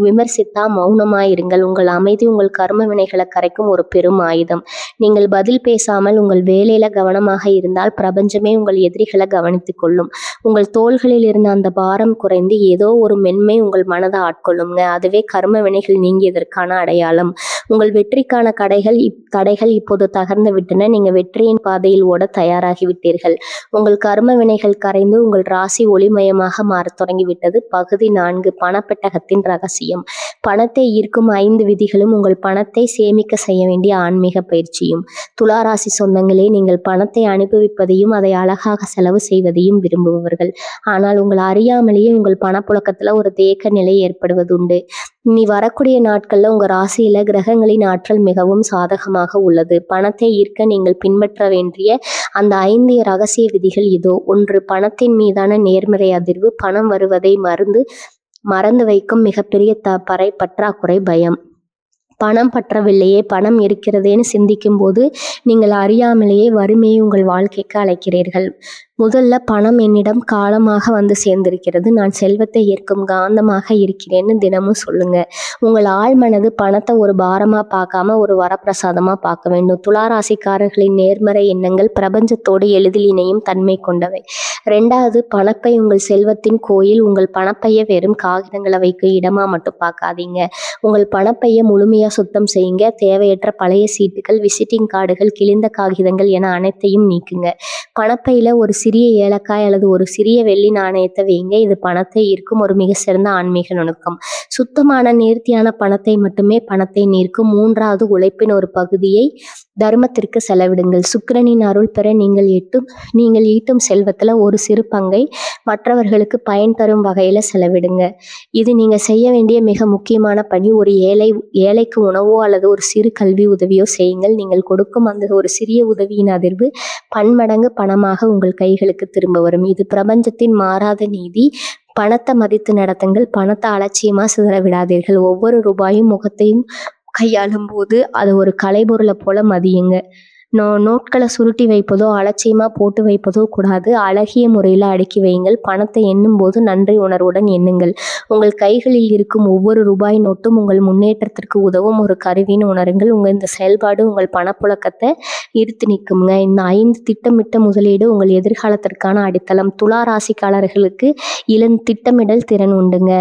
விமர்சித்தா மௌனமாயிருங்கள். உங்கள் அமைதி உங்கள் கர்ம வினைகளை கரைக்கும் ஒரு பெரும் ஆயுதம். நீங்கள் பதில் பேசாமல் உங்கள் வேலையில கவனமாக இருந்தால் பிரபஞ்சமே உங்கள் எதிரிகளை கவனித்துக் கொள்ளும். உங்கள் தோள்களில் இருந்த அந்த பாரம் குறைந்து ஏதோ ஒரு மென்மை உங்கள் மனதை ஆட்கொள்ளுங்க. அதுவே கர்ம வினைகள் நீங்கியதற்கான அடையாளம். உங்கள் வெற்றிக்கான தடைகள் இப்போது தகர்ந்து விட்டன. நீங்க வெற்றியின் பாதையில் ஓட தயாராகி விட்டீர்கள். உங்கள் கர்ம வினைகள் கரைந்து உங்கள் ராசி ஒளிமயமாக மாறத் தொடங்கிவிட்டது. பகுதி 4: பணப்பெட்டகத்தின் ரகசியம். பணத்தை ஈர்க்கும் 5 விதிகளும் உங்கள் பணத்தை சேமிக்க செய்ய வேண்டிய ஆன்மீக பயிற்சியும். துளாராசி சொந்தங்களே, நீங்கள் பணத்தை அனுபவிப்பதையும் அதை அழகாக செலவு செய்வதையும் விரும்புபவர்கள். ஆனால் உங்கள் அறியாமலேயே உங்கள் பணப்புழக்கத்துல ஒரு தேக்க நிலை ஏற்படுவதுண்டு. இனி வரக்கூடிய நாட்கள்ல உங்க ராசியில கிரகங்களின் ஆற்றல் மிகவும் சாதகமாக உள்ளது. பணத்தை ஈர்க்க நீங்கள் பின்பற்ற வேண்டிய அந்த 5 ரகசிய விதிகள் இதோ. 1. பணத்தின் மீதான நேர்மறை அதிர்வு. பணம் வருவதை மறந்து வைக்கும் மிகப்பெரிய பற்றாக்குறை பயம். பணம் பற்றவில்லையே, பணம் இருக்கிறதேன்னு சிந்திக்கும் போது நீங்கள் அறியாமலேயே வறுமையை உங்கள் வாழ்க்கைக்கு அழைக்கிறீர்கள். முதல்ல, பணம் என்னிடம் காலமாக வந்து சேர்ந்திருக்கிறது, நான் செல்வத்தை ஏற்கும் காந்தமாக இருக்கிறேன்னு தினமும் சொல்லுங்க. உங்கள் ஆழ்மனது பணத்தை ஒரு பாரமா பார்க்காம ஒரு வரப்பிரசாதமா பார்க்க வேண்டும். துளாராசிக்காரர்களின் நேர்மறை எண்ணங்கள் பிரபஞ்சத்தோடு எளிதில் இணையும் தன்மை கொண்டவை. 2. பணப்பை உங்கள் செல்வத்தின் கோயில். உங்கள் பணப்பைய வெறும் காகிதங்களை வைக்க இடமா மட்டும் பார்க்காதீங்க. உங்கள் பணப்பைய முழுமையா சுத்தம் செய்யுங்க. தேவையற்ற பழைய சீட்டுகள், விசிட்டிங் கார்டுகள், கிழிந்த காகிதங்கள் என அனைத்தையும் நீக்குங்க. பணப்பையில ஒரு சிறிய ஏலக்காய் அல்லது ஒரு சிறிய வெள்ளி நாணயத்தை வைங்க. இது பணத்தை ஈர்க்கும் ஒரு மிக சிறந்த ஆன்மீக நுணுக்கம். சுத்தமான நேர்த்தியான பணத்தை மட்டுமே பணத்தை நீர்க்கும். 3. உழைப்பின் ஒரு பகுதியை தர்மத்திற்கு செலவிடுங்கள். சுக்கிரனின் அருள் பெற நீங்கள் ஈட்டும் செல்வத்துல ஒரு சிறு பங்கை மற்றவர்களுக்கு பயன் தரும் வகையில செலவிடுங்க. இது நீங்க செய்ய வேண்டிய மிக முக்கியமான பணி. ஒரு ஏழைக்கு உணவோ அல்லது ஒரு சிறு கல்வி உதவியோ செய்யுங்கள். நீங்கள் கொடுக்கும் அந்த ஒரு சிறிய உதவியின் அதிர்வு பன்மடங்கு பணமாக உங்கள் கைகளுக்கு திரும்ப வரும். இது பிரபஞ்சத்தின் மாறாத நீதி. பணத்தை மதித்து நடத்துங்கள். பணத்தை அலட்சியமா சிதற விடாதீர்கள். ஒவ்வொரு ரூபாயும் முகத்தையும் கையாளும் போது அது ஒரு கலைப்பொருளை போல மதியுங்க. நோட்களை சுருட்டி வைப்பதோ அலட்சியமா போட்டு வைப்பதோ கூடாது. அழகிய முறையில் அடுக்கி வையுங்கள். பணத்தை எண்ணும் போது நன்றி உணர்வுடன் எண்ணுங்கள். உங்கள் கைகளில் இருக்கும் ஒவ்வொரு ரூபாய் நோட்டும் உங்கள் முன்னேற்றத்திற்கு உதவும் ஒரு கருவின்னு உணருங்கள். இந்த செயல்பாடு உங்கள் பணப்புழக்கத்தை ஈர்த்து நிற்குங்க. இந்த 5 திட்டமிட்ட முதலீடு உங்கள் எதிர்காலத்திற்கான அடித்தளம். துலா ராசிக்காரர்களுக்கு திட்டமிடல் திறன் உண்டுங்க.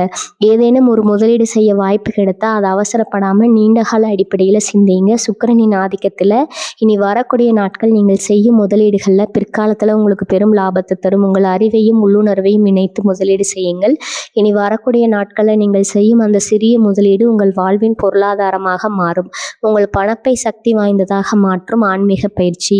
ஏதேனும் ஒரு முதலீடு செய்ய வாய்ப்பு கிடைத்தா அதை அவசரப்படாம நீண்டகால அடிப்படையில சிந்திங்க. சுக்கிரனின் ஆதிக்கத்துல இனி வரக்கூடிய நாட்கள் நீங்கள் செய்யும் முதலீடுகளில் பிற்காலத்தில் உங்களுக்கு பெரும் லாபத்தை தரும். உங்கள் அறிவையும் உள்ளுணர்வையும் இணைத்து முதலீடு செய்யுங்கள். இனி வரக்கூடிய நாட்களில் நீங்கள் செய்யும் அந்த சிறிய முதலீடு உங்கள் வாழ்வின் பொருளாதாரமாக மாறும். உங்கள் பணப்பை சக்தி வாய்ந்ததாக மாற்றும் ஆன்மீக பயிற்சி.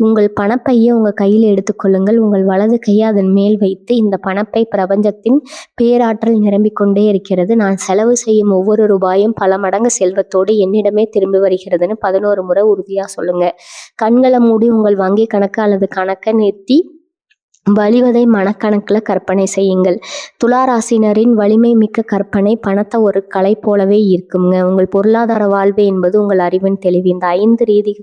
உங்கள் பணப்பையை உங்கள் கையில் எடுத்துக்கொள்ளுங்கள். உங்கள் வலது கையை அதன் மேல் வைத்து, இந்த பணப்பை பிரபஞ்சத்தின் பேராற்றல் நிரம்பிக் கொண்டே இருக்கிறது. நான் செலவு செய்யும் ஒவ்வொரு ரூபாயும் பல மடங்கு செல்வத்தோடு என்னிடமே திரும்பி வருகிறதுன்னு 11 முறை உறுதியாக சொல்லுங்க. கண்களை மூடி உங்கள் வங்கி கணக்கு அல்லது கணக்கை நிறுத்தி வழிவதை மனக்கணக்கில் கற்பனை செய்யுங்கள். துலா ராசினரின் வலிமை மிக்க கற்பனை பணத்தை ஒரு கலை போலவே இருக்குங்க. உங்கள் பொருளாதார வாழ்வு என்பது உங்கள் அறிவின் தெளிவு. இந்த 5 ரீதி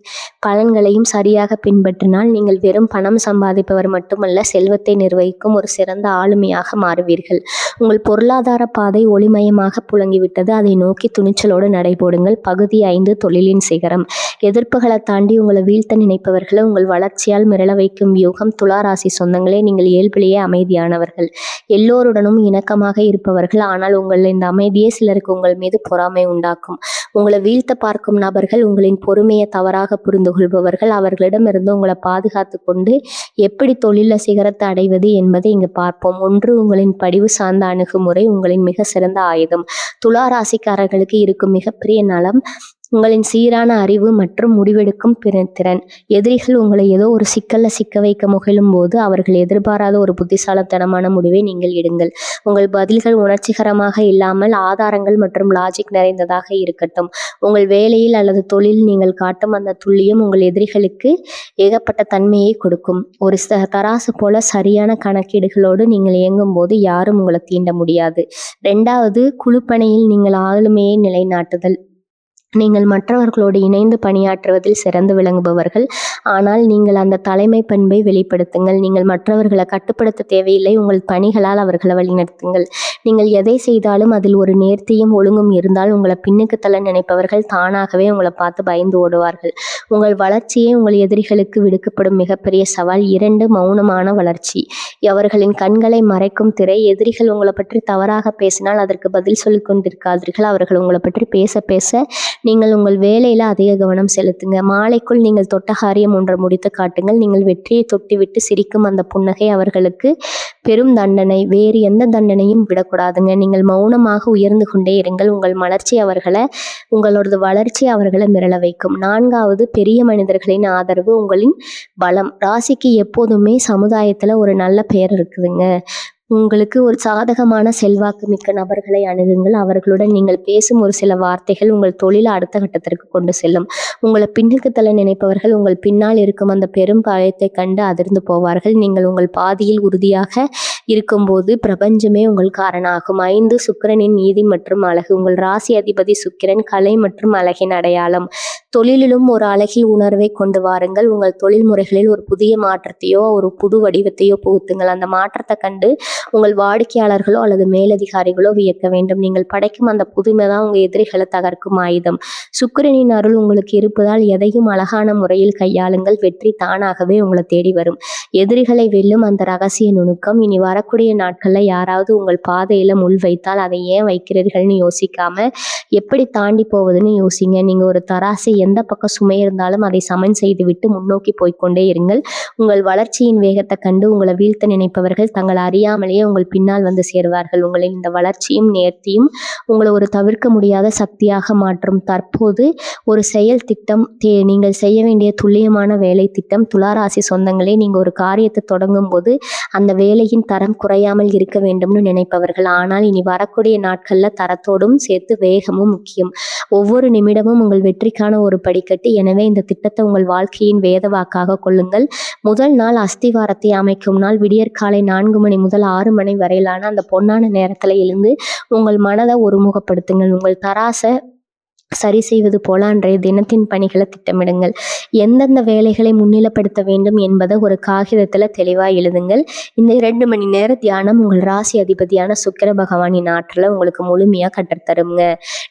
பலன்களையும் சரியாக பின்பற்றினால் நீங்கள் வெறும் பணம் சம்பாதிப்பவர் மட்டுமல்ல, செல்வத்தை நிர்வகிக்கும் ஒரு சிறந்த ஆளுமையாக மாறுவீர்கள். உங்கள் பொருளாதார பாதை ஒளிமயமாக புழங்கிவிட்டது. அதை நோக்கி துணிச்சலோடு நடைபோடுங்கள். பகுதி 5 தொழிலின் சிகரம். எதிர்ப்புகளை தாண்டி உங்களை வீழ்த்த நினைப்பவர்களை உங்கள் வளர்ச்சியால் மிரள வைக்கும் யூகம். துலா ராசி சொந்தங்களே, நீங்கள் இயல்பிலேயே அமைதியானவர்கள், எல்லோருடனும் இணக்கமாக இருப்பவர்கள். ஆனால் உங்கள் இந்த அமைதியே சிலருக்கு உங்கள் மீது பொறாமை உண்டாக்கும். உங்களை வீழ்த்த பார்க்கும் நபர்கள் உங்களின் பொறுமையை தவறாக புரிந்து கொள்பவர்கள். அவர்களிடமிருந்து உங்களை பாதுகாத்து கொண்டு எப்படி தொழில சிகரத்தை அடைவது என்பதை இங்கு பார்ப்போம். 1. உங்களின் படிவு சார்ந்த அணுகுமுறை உங்களின் மிக சிறந்த ஆயுதம். துலா ராசிக்காரர்களுக்கு இருக்கும் மிகப்பெரிய நலம் உங்களின் சீரான அறிவு மற்றும் முடிவெடுக்கும் திறன். எதிரிகள் உங்களை ஏதோ ஒரு சிக்கல்ல சிக்க வைக்க முயலும் போது அவர்கள் எதிர்பாராத ஒரு புத்திசாலித்தனமான முடிவை நீங்கள் எடுங்கள். உங்கள் பதில்கள் உணர்ச்சிகரமாக இல்லாமல் ஆதாரங்கள் மற்றும் லாஜிக் நிறைந்ததாக இருக்கட்டும். உங்கள் வேலையில் அல்லது தொழில் நீங்கள் காட்டும் அந்த துல்லியம் உங்கள் எதிரிகளுக்கு ஏகப்பட்ட தன்மையை கொடுக்கும். ஒரு தராசு போல சரியான கணக்கீடுகளோடு நீங்கள் இயங்கும் போது யாரும் உங்களை தீண்ட முடியாது. 2. குழுப்பணியில் நீங்கள் ஆளுமையை நிலைநாட்டுதல். நீங்கள் மற்றவர்களோடு இணைந்து பணியாற்றுவதில் சிறந்து விளங்குபவர்கள். ஆனால் நீங்கள் அந்த தலைமை பண்பை வெளிப்படுத்துங்கள். நீங்கள் மற்றவர்களை கட்டுப்படுத்த தேவையில்லை. உங்கள் பணிகளால் அவர்களை வழிநடத்துங்கள். நீங்கள் எதை செய்தாலும் அதில் ஒரு நேர்த்தியும் ஒழுங்கும் இருந்தால் உங்களை பின்னுக்கு தள்ள நினைப்பவர்கள் தானாகவே உங்களை பார்த்து பயந்து ஓடுவார்கள். உங்கள் வளர்ச்சியே உங்கள் எதிரிகளுக்கு விடுக்கப்படும் மிகப்பெரிய சவால். 2. மௌனமான வளர்ச்சி. அவர்களின் கண்களை மறைக்கும் திரை. எதிரிகள் உங்களை பற்றி தவறாக பேசினால் அதற்கு பதில் சொல்லிக் கொண்டிருக்காதீர்கள். அவர்கள் உங்களை பற்றி பேச பேச நீங்கள் உங்கள் வேலையில அதிக கவனம் செலுத்துங்க. மாலைக்குள் நீங்கள் தொட்ட காரியம் ஒன்றை முடித்து காட்டுங்கள். நீங்கள் வெற்றியை தொட்டுவிட்டு சிரிக்கும் அந்த புன்னகை அவர்களுக்கு பெரும் தண்டனை. வேறு எந்த தண்டனையும் விடக்கூடாதுங்க. நீங்கள் மௌனமாக உயர்ந்து கொண்டே இருங்கள். உங்களோட வளர்ச்சி அவர்களை மிரள வைக்கும். 4. பெரிய மனிதர்களின் ஆதரவு உங்களின் பலம். ராசிக்கு எப்போதுமே சமுதாயத்துல ஒரு நல்ல பெயர் இருக்குதுங்க. உங்களுக்கு ஒரு சாதகமான செல்வாக்கு மிக்க நபர்களை அணுகுங்கள். அவர்களுடன் நீங்கள் பேசும் ஒரு சில வார்த்தைகள் உங்கள் தொழிலை அடுத்த கட்டத்திற்கு கொண்டு செல்லும். உங்களை பின்னுக்கு தள்ள நினைப்பவர்கள் உங்கள் பின்னால் இருக்கும் அந்த பெரும் பாயத்தை கண்டு அதிர்ந்து போவார்கள். நீங்கள் உங்கள் பாதையில் உறுதியாக இருக்கும்போது பிரபஞ்சமே உங்கள் காரணமாகும். 5. சுக்கிரனின் நீதி மற்றும் அழகு. உங்கள் ராசி அதிபதி சுக்கிரன் கலை மற்றும் அழகின் அடையாளம். தொழிலிலும் ஒரு அழகிய உணர்வை கொண்டு வாருங்கள். உங்கள் தொழில் முறைகளில் ஒரு புதிய மாற்றத்தையோ ஒரு புது வடிவத்தையோ புகுத்துங்கள். அந்த மாற்றத்தை கண்டு உங்கள் வாடிக்கையாளர்களோ அல்லது மேலதிகாரிகளோ வியக்க வேண்டும். நீங்கள் படைக்கும் அந்த புதுமை தான் உங்கள் எதிரிகளை தகர்க்கும் ஆயுதம். சுக்கிரனின் அருள் உங்களுக்கு இருப்பதால் எதையும் அழகான முறையில் கையாளுங்கள். வெற்றி தானாகவே உங்களை தேடி வரும். எதிரிகளை வெல்லும் அந்த ரகசிய நுணுக்கம். இனி வரக்கூடிய நாட்கள்ல யாராவது உங்கள் பாதையில முள் வைத்தால் அதை ஏன் வைக்கிறீர்கள்னு யோசிக்காம எப்படி தாண்டி போவதுன்னு யோசிங்க. நீங்க ஒரு தராசை எந்த பக்கம் சுமை இருந்தாலும் அதை சமன் செய்துவிட்டு முன்னோக்கி போய்கொண்டே இருங்கள். உங்கள் வளர்ச்சியின் வேகத்தை கண்டு உங்களை வீழ்த்த நினைப்பவர்கள் தங்கள் அறியாமலேயே உங்கள் பின்னால் வந்து சேருவார்கள். உங்களின் இந்த வளர்ச்சியும் நேர்த்தியும் உங்களை ஒரு தவிர்க்க முடியாத சக்தியாக மாற்றும். தற்போது ஒரு செயல் திட்டம் நீங்கள் செய்ய வேண்டிய துல்லியமான வேலை திட்டம். துளாராசி சொந்தங்களே, நீங்க ஒரு காரியத்தை தொடங்கும் போது அந்த வேலையின் தரம் குறையாமல் இருக்க வேண்டும்னு நினைப்பவர்கள். ஆனால் இனி வரக்கூடிய நாட்கள்ல தரத்தோடும் சேர்த்து வேகமும் முக்கியம். ஒவ்வொரு நிமிடமும் உங்கள் வெற்றிக்கான ஒரு படிக்கட்டு. எனவே இந்த திட்டத்தை உங்கள் வாழ்க்கையின் வேத வாக்காக கொள்ளுங்கள். முதல் நாள் அஸ்திவாரத்தை அமைக்கும் நாள். விடியற்காலை 4 மணி முதல் 6 மணி வரையிலான அந்த பொன்னான நேரத்துல எழுந்து உங்கள் மனதை ஒருமுகப்படுத்துங்கள். உங்கள் தராசை சரி செய்வது போல அன்றைய தினத்தின் பணிகளை திட்டமிடுங்கள். எந்தெந்த வேலைகளை முன்னிலைப்படுத்த வேண்டும் என்பதை ஒரு காகிதத்துல தெளிவா எழுதுங்கள். இந்த 2 மணி நேர தியானம் உங்கள் ராசி அதிபதியான சுக்கிர பகவானின் ஆற்றலை உங்களுக்கு முழுமையா கற்றுத்தருங்க.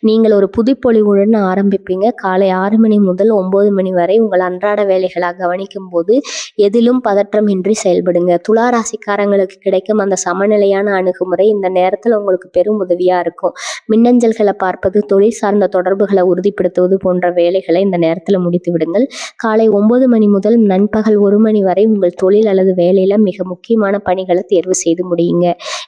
நீங்கள் ஒரு புதுப்பொலிவுடன் ஆரம்பிப்பீங்க. காலை 6 மணி முதல் 9 மணி வரை உங்கள் அன்றாட வேலைகளாக கவனிக்கும் போது எதிலும் பதற்றமின்றி செயல்படுங்க. துலா ராசிக்காரங்களுக்கு கிடைக்கும் அந்த சமநிலையான அணுகுமுறை இந்த நேரத்துல உங்களுக்கு பெரும் உதவியா இருக்கும். மின்னஞ்சல்களை பார்ப்பது, தொழில் சார்ந்த தொடர்புகளை உறுதிப்படுத்துவது போன்ற வேலைகளை இந்த நேரத்துல முடித்து விடுங்கள். காலை 9 மணி முதல் நண்பகல் 1 மணி வரை உங்கள் தொழில் அல்லது வேலையில மிக முக்கியமான பணிகளை தேர்வு செய்து முடியுங்க.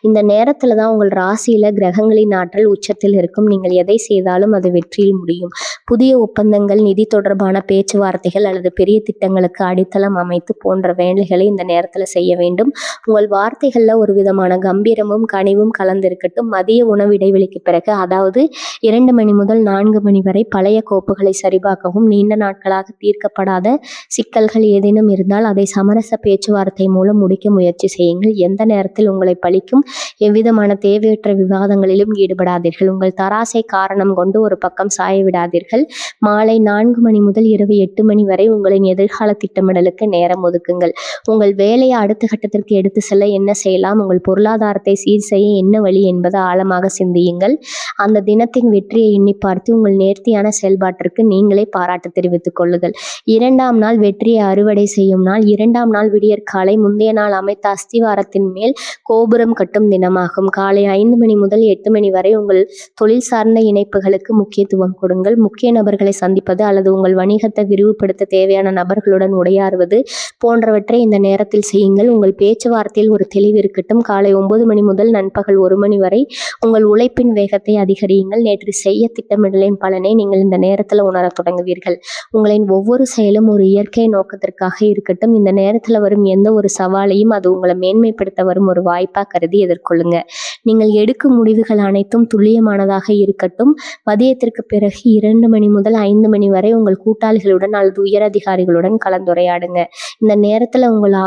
இந்த நேரத்துல தான் உங்கள் ராசியில கிரகங்களின் ஆற்றல் உச்சத்தில் இருக்கும். நீங்கள் எதை செய்தாலும் அது வெற்றியில் முடியும். புதிய ஒப்பந்தங்கள், நிதி தொடர்பான பேச்சுவார்த்தைகள் அல்லது பெரிய திட்டங்களுக்கு அடித்தளம் அமைத்து போன்ற வேலைகளை இந்த நேரத்துல செய்ய வேண்டும். உங்கள் வார்த்தைகள்ல ஒரு விதமான கம்பீரமும் கனிவும் கலந்திருக்கட்டும். மதிய உணவு இடைவெளிக்கு பிறகு, அதாவது 2 மணி முதல் 4 மணி மணி வரை பழைய கோப்புகளை சரிபார்க்கவும், நீண்ட நாட்களாக தீர்க்கப்படாத சிக்கல்கள் ஏதேனும் இருந்தால் அதை சமரச பேச்சுவார்த்தை மூலம் முடிக்க முயற்சி செய்யுங்கள். எந்த நேரத்தில் உங்களை பழிக்கும் எவ்விதமான தேவையற்ற விவாதங்களிலும் ஈடுபடாதீர்கள். உங்கள் தராசை காரணம் கொண்டு ஒரு பக்கம் சாய விடாதீர்கள். மாலை 4 மணி முதல் இரவு 8 மணி வரை உங்களின் எதிர்கால திட்டமிடலுக்கு நேரம் ஒதுக்குங்கள். உங்கள் வேலையை அடுத்த கட்டத்திற்கு எடுத்து செல்ல என்ன செய்யலாம், உங்கள் பொருளாதாரத்தை சீர் செய்ய என்ன வழி என்பதை ஆழமாக சிந்தியுங்கள். அந்த தினத்தின் வெற்றியை எண்ணி பார்த்து உங்கள் நேர்த்தியான செயல்பாட்டிற்கு நீங்களே பாராட்டு தெரிவித்துக் கொள்ளுங்கள். 2ஆம் நாள் வெற்றியை அறுவடை செய்யும் நாள். 2ஆம் நாள் விடியற்காலை முந்தைய நாள் அமைத்த அஸ்திவாரத்தின் மேல் கோபுரம் கட்டும் தினமாகும். காலை 5 மணி முதல் 8 மணி வரை உங்கள் தொழில் சார்ந்த இணைப்புகளுக்கு முக்கியத்துவம் கொடுங்கள். முக்கிய நபர்களை சந்திப்பது அல்லது உங்கள் வணிகத்தை விரிவுபடுத்த தேவையான நபர்களுடன் உரையாடுவது போன்றவற்றை இந்த நேரத்தில் செய்யுங்கள். உங்கள் பேச்சுவார்த்தையில் ஒரு தெளிவு இருக்கட்டும். காலை 9 மணி முதல் நண்பகல் 1 மணி வரை உங்கள் உழைப்பின் வேகத்தை அதிகரியுங்கள். நேற்று செய்ய திட்டமிடலின் பலனை நீங்கள் இந்த நேரத்தில் உணரத் தொடங்குவீர்கள். உங்களின் ஒவ்வொரு செயலும் ஒரு இயற்கை நோக்கத்திற்காக இருக்கட்டும். இந்த நேரத்தில் வரும் எந்த ஒரு சவாலையும் அது உங்களை மேன்மைப்படுத்த வரும் ஒரு வாய்ப்பாக கருதி எதிர்கொள்ளுங்க. நீங்கள் எடுக்கும் முடிவுகள் அனைத்தும் துல்லியமானதாக இருக்கட்டும். மதியத்திற்கு பிறகு 2 மணி முதல் 5 மணி வரை உங்கள் கூட்டாளிகளுடன் அல்லது உயரதிகாரிகளுடன் கலந்துரையாடுங்க. இந்த நேரத்தில் உங்கள்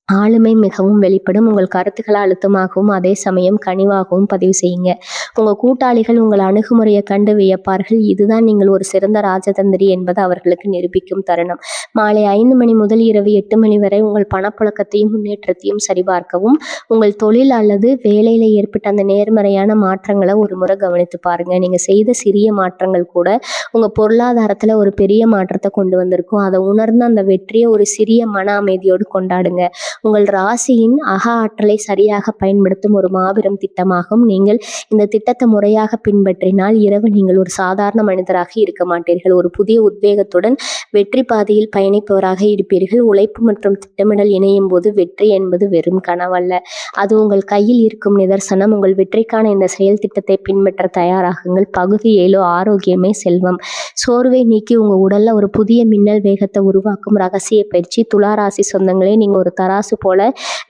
ஆளுமை மிகவும் வெளிப்படும். உங்கள் கருத்துக்களை அழுத்தமாகவும் அதே சமயம் கனிவாகவும் பதிவு செய்யுங்க. உங்கள் கூட்டாளிகள் உங்கள் அணுகுமுறையை கண்டு வியப்பார்கள். இதுதான் நீங்கள் ஒரு சிறந்த ராஜதந்திரி என்பது அவர்களுக்கு நிரூபிக்கும் தருணம். மாலை 5 மணி முதல் இரவு 8 மணி வரை உங்கள் பணப்புழக்கத்தையும் முன்னேற்றத்தையும் சரிபார்க்கவும். உங்கள் தொழில் அல்லது வேலையில் ஏற்பட்ட அந்த நேர்மறையான மாற்றங்களை ஒரு முறை கவனித்து பாருங்க. நீங்கள் செய்த சிறிய மாற்றங்கள் கூட உங்கள் பொருளாதாரத்தில் ஒரு பெரிய மாற்றத்தை கொண்டு வந்திருக்கும். அதை உணர்ந்து அந்த வெற்றியை ஒரு சிறிய மன அமைதியோடு கொண்டாடுங்க. உங்கள் ராசியின் அக ஆற்றலை சரியாக பயன்படுத்தும் ஒரு மாபெரும் திட்டமாகும். நீங்கள் இந்த திட்டத்தை முறையாக பின்பற்றினால் இரவு நீங்கள் ஒரு சாதாரண மனிதராக இருக்க மாட்டீர்கள். ஒரு புதிய உத்வேகத்துடன் வெற்றி பாதையில் பயணிப்பவராக இருப்பீர்கள். உழைப்பு மற்றும் திட்டமிடல் இணையும் போது வெற்றி என்பது வெறும் கனவல்ல, அது உங்கள் கையில் இருக்கும் நிதர்சனம். உங்கள் வெற்றிக்கான இந்த செயல் திட்டத்தை பின்பற்ற தயாராகுங்கள். பகுதி 7 ஆரோக்கியமே செல்வம். சோர்வை நீக்கி உங்கள் உடல்ல ஒரு புதிய மின்னல் வேகத்தை உருவாக்கும் ரகசிய பயிற்சி. துளாராசி சொந்தங்களே, நீங்க ஒரு தராசு போல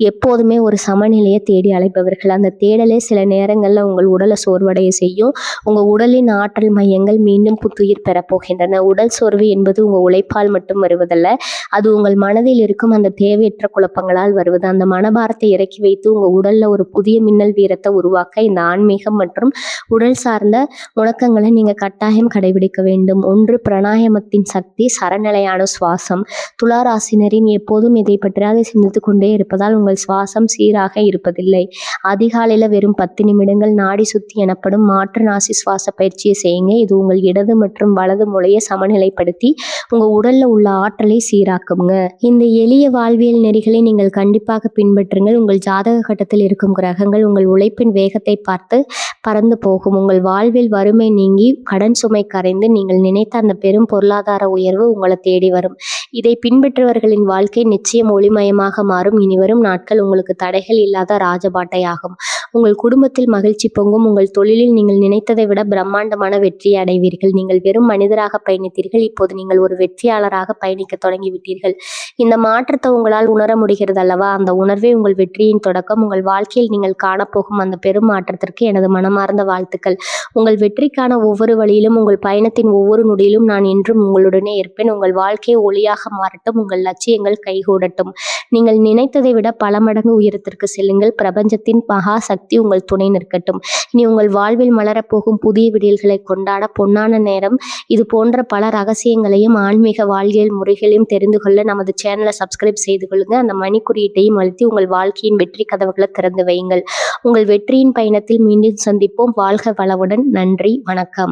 எப்போதுமே ஒரு சமநிலையை தேடி அழைப்பவர்கள். அந்த தேடலே சில நேரங்களில் உங்கள் உடலை சோர்வடைய செய்யும். உங்கள் உடலின் ஆற்றல் மையங்கள் மீண்டும் புத்துயிர் பெறப்போகின்றன. உடல் சோர்வு என்பது உங்கள் உழைப்பால் மட்டும் வருவதல்ல, அது உங்கள் மனதில் இருக்கும் அந்த தேவையற்ற குழப்பங்களால் வருவது. அந்த மனபாரத்தை இறக்கி வைத்து உங்கள் உடல்ல ஒரு புதிய மின்னல் வீரத்தை உருவாக்க இந்த ஆன்மீகம் மற்றும் உடல் சார்ந்த முழக்கங்களை நீங்க கட்டாயம் கடைபிடிக்க வேண்டும். 1. பிராணாயாமத்தின் சக்தி. சரநிலையான சுவாசம். துளாராசினரின் எப்போதும் இதை பற்றியாக சிந்தித்து கொண்டே இருப்பதால் உங்கள் சுவாசம் சீராக இருப்பதில்லை. அதிகாலையில் வெறும் 10 நிமிடங்கள் நாடி சுத்தி எனப்படும் மாற்று நாசி சுவாச பயிற்சியை செய்யுங்க. இது உங்கள் இடது மற்றும் வலது மூளையை சமநிலைப்படுத்தி உங்க உடல்ல உள்ள ஆற்றலை சீராக்குங்க. இந்த எளிய வாழ்வியல் நெறிகளை நீங்கள் கண்டிப்பாக பின்பற்றுங்கள். உங்கள் ஜாதக கட்டத்தில் இருக்கும் கிரகங்கள் உங்கள் உழைப்பின் வேகத்தை பார்த்து பறந்து போகும். உங்கள் வாழ்வில் வறுமை நீங்கி கடன் சுமை கரைந்து நீங்கள் நினைத்த அந்த பெரும் பொருளாதார உயர்வு உங்களை தேடி வரும். இதை பின்பற்றுவர்களின் வாழ்க்கை நிச்சயம் ஒளிமயமாக மாறும். இனிவரும் நாட்கள் உங்களுக்கு தடைகள் இல்லாத ராஜபாட்டையாகும். உங்கள் குடும்பத்தில் மகிழ்ச்சி பொங்கும். உங்கள் தொழிலில் நீங்கள் நினைத்ததை விட பிரம்மாண்டமான வெற்றியை அடைவீர்கள். நீங்கள் வெறும் மனிதராக பயணித்தீர்கள், இப்போது நீங்கள் ஒரு வெற்றியாளராக பயணிக்க தொடங்கிவிட்டீர்கள். இந்த மாற்றத்தை உங்களால் உணர முடிகிறது அல்லவா? அந்த உணர்வே உங்கள் வெற்றியின் தொடக்கம். உங்கள் வாழ்க்கையில் நீங்கள் காணப்போகும் அந்த பெரும் மாற்றத்திற்கு எனது மனமார்ந்த வாழ்த்துக்கள். உங்கள் வெற்றிக்கான ஒவ்வொரு வழியிலும், உங்கள் பயணத்தின் ஒவ்வொரு நொடியிலும் நான் என்றும் உங்களுடனே இருப்பேன். உங்கள் வாழ்க்கையை ஒளியாக மாறட்டும். உங்கள் லட்சியங்கள் கைகூடட்டும். நீங்கள் நினைத்ததை விட பல மடங்கு உயரத்திற்கு செல்லுங்கள். பிரபஞ்சத்தின் மகா சக்தி உங்கள் துணை நிற்கட்டும். இனி உங்கள் வாழ்வில் மலரப்போகும் புதிய விடியல்களை கொண்டாட பொன்னான நேரம். இது போன்ற பல ரகசியங்களையும் ஆன்மீக வாழ்வியல் முறைகளையும் தெரிந்து கொள்ள நமது சேனலை சப்ஸ்கிரைப் செய்து கொள்ளுங்க. அந்த மணி குறியீட்டையும் அழுத்தி உங்கள் வாழ்க்கையின் வெற்றி கதவுகளை திறந்து வையுங்கள். உங்கள் வெற்றியின் பயணத்தில் மீண்டும் சந்திப்போம். வாழ்க வளமுடன். நன்றி, வணக்கம்.